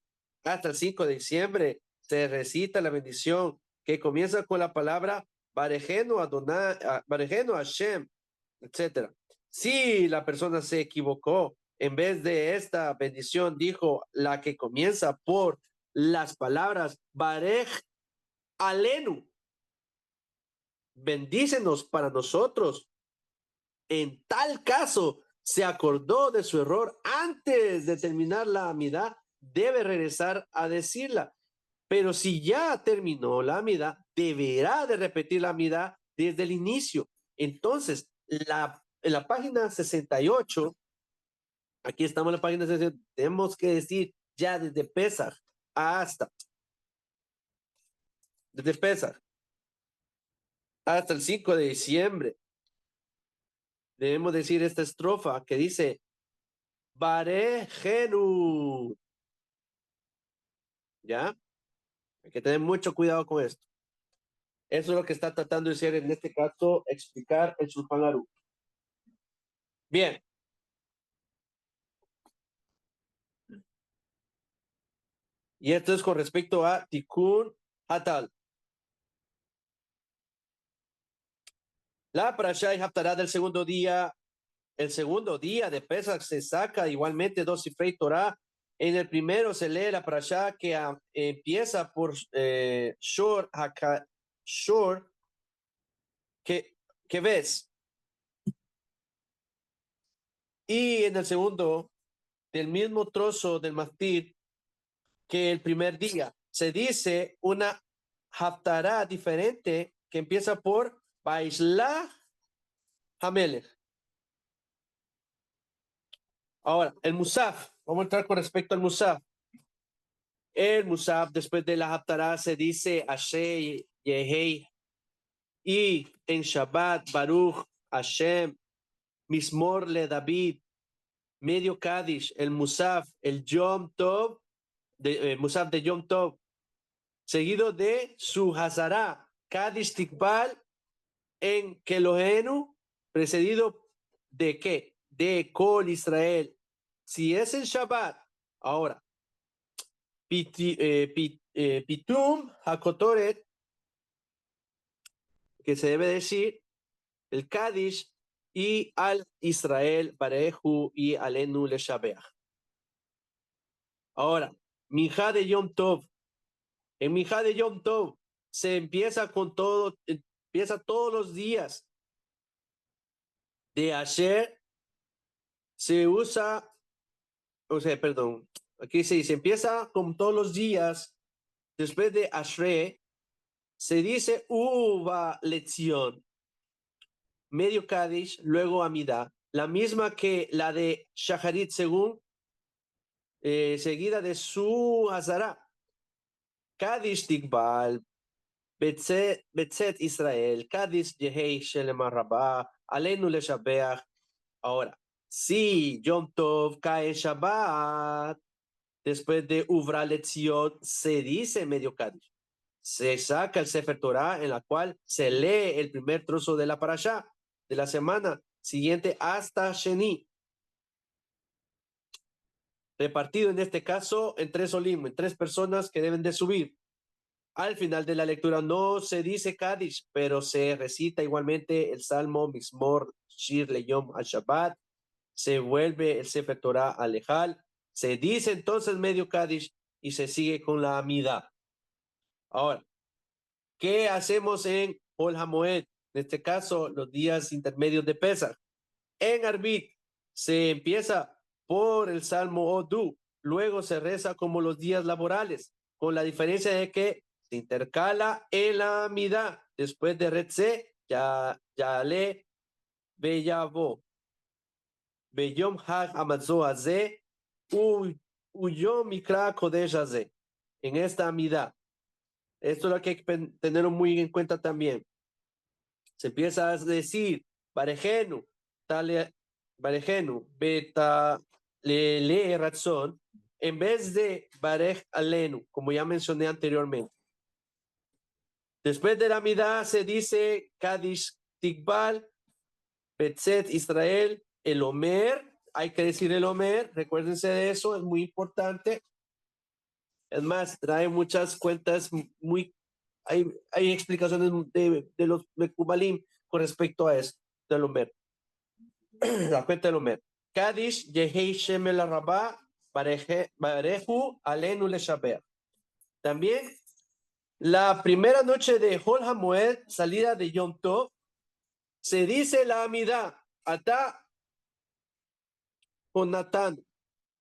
hasta el 5 de diciembre se recita la bendición que comienza con la palabra Barejeno Adonai, Barejeno Hashem, etcétera. Si la persona se equivocó, en vez de esta bendición dijo la que comienza por las palabras Barej Alenu, bendícenos para nosotros. En tal caso, se acordó de su error antes de terminar la amidad, debe regresar a decirla. Pero si ya terminó la amidad, deberá de repetir la amidad desde el inicio. Entonces, en la página 68, aquí estamos en la página 68, tenemos que decir ya desde Pesach hasta el 5 de diciembre. Debemos decir esta estrofa que dice, Barejenu. ¿Ya? Hay que tener mucho cuidado con esto. Eso es lo que está tratando de hacer en este caso, explicar el Shulchan Aruch. Bien. Y esto es con respecto a Tikkun Hatal. La Parashá y Haftarah del segundo día, el segundo día de Pesach se saca igualmente 2 Sifrei Torah. En el primero se lee la Parashá que empieza por Shor, Shor, que ves. Y en el segundo, del mismo trozo del Maftir que el primer día, se dice una Haftarah diferente que empieza por Baishlah Hamelech. Ahora, el Musaf, vamos a entrar con respecto al Musaf. El Musaf, después de la Haftarah, se dice Ashe Yehei, y en Shabbat, Baruch, Hashem, Mismor le David, medio Kadish, el Musaf, el Yom Tov, Musaf de Yom Tov, seguido de su Hazara, Kadish Tikbal en Kelohenu, precedido de qué? De Kol Israel. Si es el Shabbat, ahora, Pitum Hakotoret, que se debe decir, el Kadish y al Israel, Barehu y Alenu Leshabeach. Ahora, Minjá de Yom Tov. En Minjá de Yom Tov se empieza con todo, empieza todos los días de Asher, se usa, o sea, perdón, aquí se dice, empieza con todos los días, después de Ashre, se dice Uva lección, medio Kadish, luego Amida, la misma que la de Shaharit según, seguida de su Hazara. Kadish Tikbal, Betzet Israel, Kadish Yehei Shelem Rabá, Alenu Leshabeach. Ahora, si Yom Tov cae Shabbat, después de Uvra lección, se dice medio Kadish. Se saca el Sefer Torah en la cual se lee el primer trozo de la parashá de la semana siguiente hasta Sheni. Repartido en este caso en 3 olim, en 3 personas que deben de subir. Al final de la lectura no se dice Kadish, pero se recita igualmente el Salmo Mismor Shir Leyom al Shabbat. Se vuelve el Sefer Torah al Lejal. Se dice entonces medio Kadish y se sigue con la Amida. Ahora, ¿qué hacemos en Ol Hamoed? En este caso, los días intermedios de Pesach. En Arbit se empieza por el Salmo Odu, luego se reza como los días laborales, con la diferencia de que se intercala en la Amida, después de Retze, ya le Beyavo, Beyom Hag Amazo Aze, Uyom Mikra Kodesh Aze. En esta Amida. Esto es lo que hay que tenerlo muy en cuenta también. Se empieza a decir, Barejenu, Barejenu, Beta, le razón, en vez de Barej Alenu, como ya mencioné anteriormente. Después de la Midá se dice Kadish Tikbal, Betzet Israel, el Omer, hay que decir el Omer, recuérdense de eso, es muy importante. Es más, trae muchas cuentas muy hay explicaciones de los Mekubalim con respecto a eso, del Omer. La cuenta del Omer. Kadish, Yehei Shemel Rabá, Barehu, Alenu Leshaber. También, la primera noche de Hol Hamoed, salida de Yom Tov, se dice la Amida, Ata con Natán.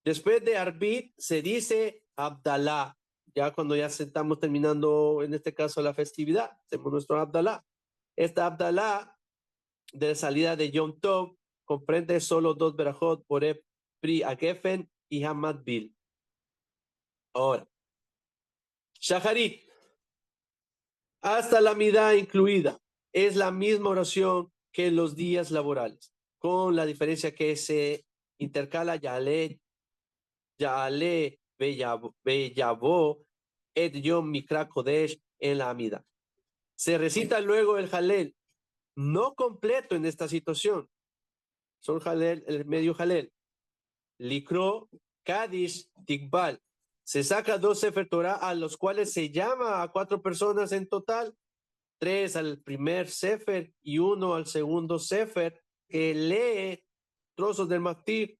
Después de Arbit, se dice Abdalá. Ya cuando ya estamos terminando, en este caso, la festividad, hacemos nuestro Abdalá. Esta Abdalá de salida de Yom Tov comprende solo 2 berajot, Boreb, Pri, Agefen y Hamad Bil. Ahora, Shaharit, hasta la Midá incluida, es la misma oración que los días laborales, con la diferencia que se intercala Yale, Beyavo, Et Yom Mikra Kodesh en la Amida. Se recita luego el Halel, no completo en esta situación. Son Halel, el medio Halel. Likro, Kadish, Tikbal. Se saca 2 Sefer Torah a los cuales se llama a 4 personas en total, 3 al primer Sefer y 1 al segundo Sefer, que lee trozos del Maftir.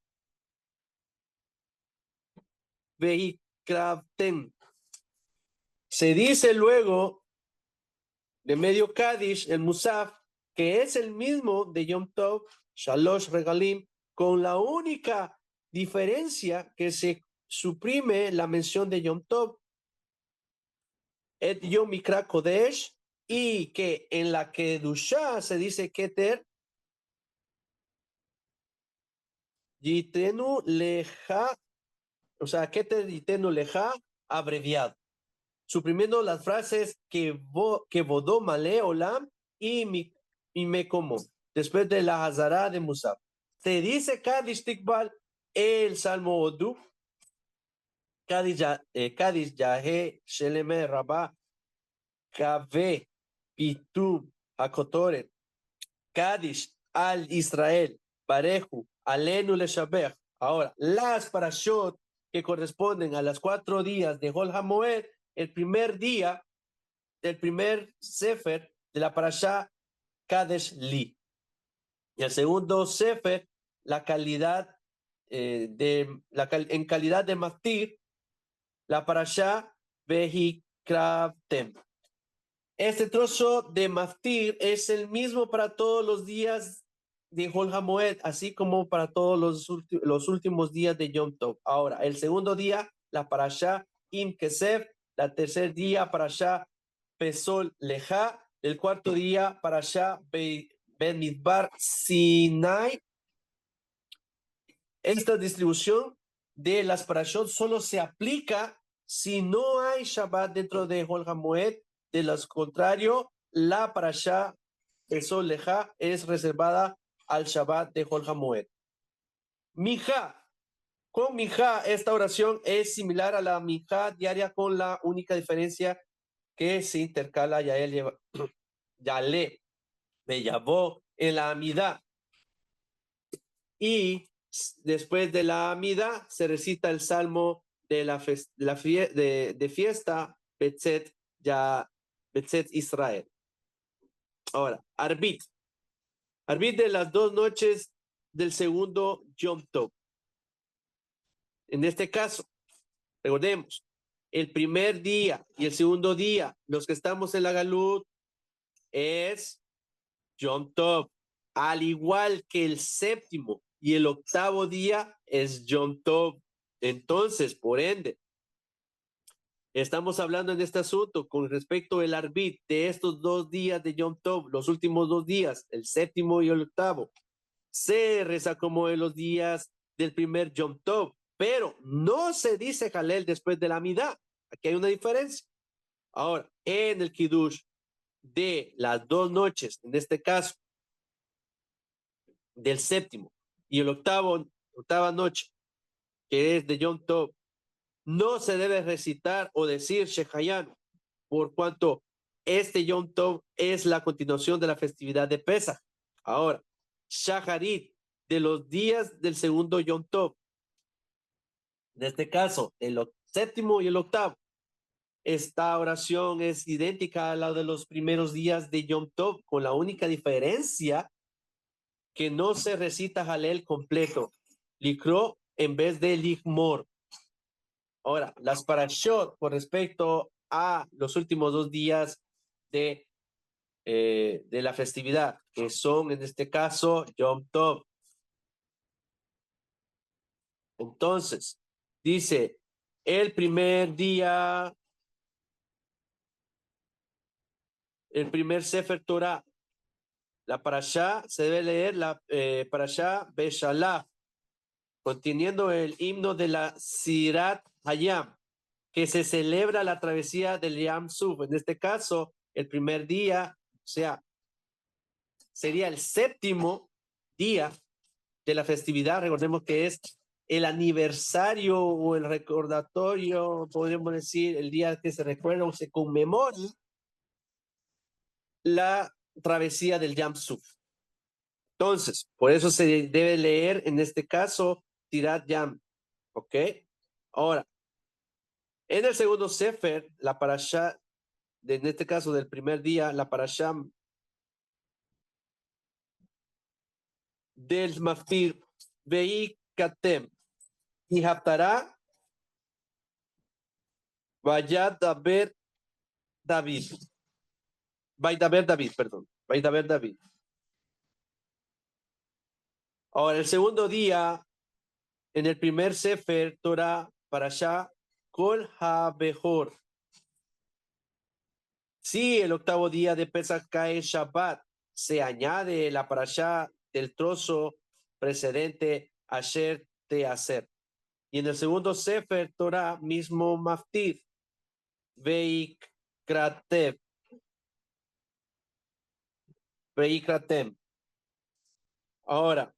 Vehikravten. Se dice luego de medio Kadish, el Musaf, que es el mismo de Yom Tov, Shalosh Regalim, con la única diferencia que se suprime la mención de Yom Tov, Et Yom Mikra Kodesh, y que en la Kedushá se dice Keter, Yitenu Leja, o sea, Keter Yitenu Leja, abreviado, suprimiendo las frases que Bodó Male Olam y me como, después de la Hazara de Musaf. Se dice Kadish Tikbal, el Salmo Odu, Kadish Yahe Sheleme Rabá, Kave Pitub Hakotoret, Kadish al Israel, Pareju, Alenu Leshabech. Ahora, las parashot que corresponden a las 4 días de Hol HaMoed, el primer día del primer Sefer de la parashá Kadesh Li. Y el segundo Sefer, la calidad en calidad de Maftir, la parashá Vehikravtem. Este trozo de Maftir es el mismo para todos los días de Hol HaMoed, así como para todos los últimos días de Yom Tov. Ahora, el segundo día, la parashá Im Kesef, la tercer día, parashá Pesol Leja, el cuarto día, parashá Ben Midbar Sinai. Esta distribución de las parashot solo se aplica si no hay Shabbat dentro de Hol HaMoed. De lo contrario, la parashá Pesol Leja es reservada al Shabbat de Hol HaMoed. Mijá. Con Mijá, esta oración es similar a la Mijá diaria, con la única diferencia que se intercala Yale de Yabó en la Amidá. Y después de la Amidá se recita el salmo de fiesta, Betzet Israel. Ahora, Arbit de las 2 noches del segundo Yom Tov. En este caso, recordemos, el primer día y el segundo día, los que estamos en la Galut, es Yom Tov, al igual que el séptimo y el octavo día es Yom Tov. Entonces, por ende, estamos hablando en este asunto con respecto al arbit de estos 2 días de Yom Tov, los últimos 2 días, el séptimo y el octavo, se reza como en los días del primer Yom Tov, pero no se dice Halel después de la Amidá. Aquí hay una diferencia. Ahora, en el Kiddush de las 2 noches, en este caso, del séptimo y el octava noche, que es de Yom Tov, no se debe recitar o decir Shehayan, por cuanto este Yom Tov es la continuación de la festividad de Pesach. Ahora, Shaharit, de los días del segundo Yom Tov, en este caso, el séptimo y el octavo, esta oración es idéntica a la de los primeros días de Yom Tov, con la única diferencia que no se recita Halel completo, Likro en vez de Likmor. Ahora, las parashot con respecto a los últimos 2 días de la festividad, que son en este caso Yom Tov. Entonces, dice, el primer día, el primer Sefer Torah, la parashá se debe leer la parashá Beshalach, conteniendo el himno de la Sirat Hayam, que se celebra la travesía del Yam Suf. En este caso, el primer día, o sea, sería el séptimo día de la festividad. Recordemos que es el aniversario o el recordatorio, podríamos decir, el día que se recuerda o se conmemora la travesía del Yam Suf. Entonces, por eso se debe leer en este caso Tirat Yam, ¿ok? Ahora, en el segundo Sefer, la parashá, en este caso del primer día, la parashá del Maftir, Vei Katem, y Haftará, Vayad a ver David. Vaidaber David, perdón. Vaidaber David. Ahora, el segundo día, en el primer Sefer, Torah, Parashá, Kol HaBehor. Si el octavo día de Pesach cae Shabbat, se añade la Parashá del trozo precedente, Asher Te Hacer. Y en el segundo Sefer, Torah, mismo Maftir, Veikratev. Veikratem. Ahora,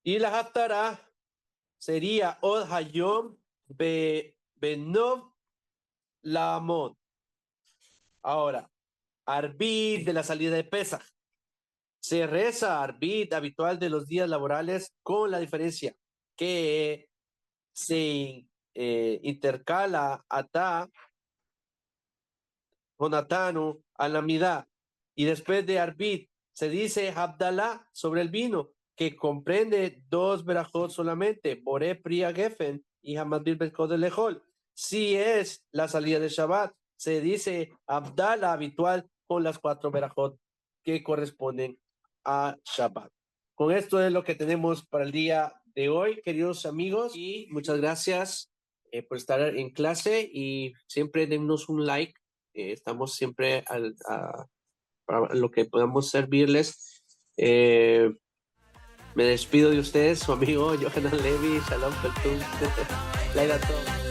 y la Haftarah sería Od Hayom Benov Lamod. Ahora, Arbit de la salida de Pesach. Se reza Arbit habitual de los días laborales con la diferencia que se intercala Atá, Jonatanu, Alamidá. Y después de Arbit se dice Abdalá sobre el vino, que comprende 2 berajot solamente, Boré Priya Gefen y Hamadil Berkot de Lejol. Si es la salida de Shabbat, se dice Abdalá habitual con las 4 berajot que corresponden a Shabbat. Con esto es lo que tenemos para el día de hoy, queridos amigos, y muchas gracias por estar en clase y siempre dennos un like. Estamos siempre para lo que podamos servirles. Me despido de ustedes, su amigo Johanan Levi. Shalom, Peltum. Laila, todo.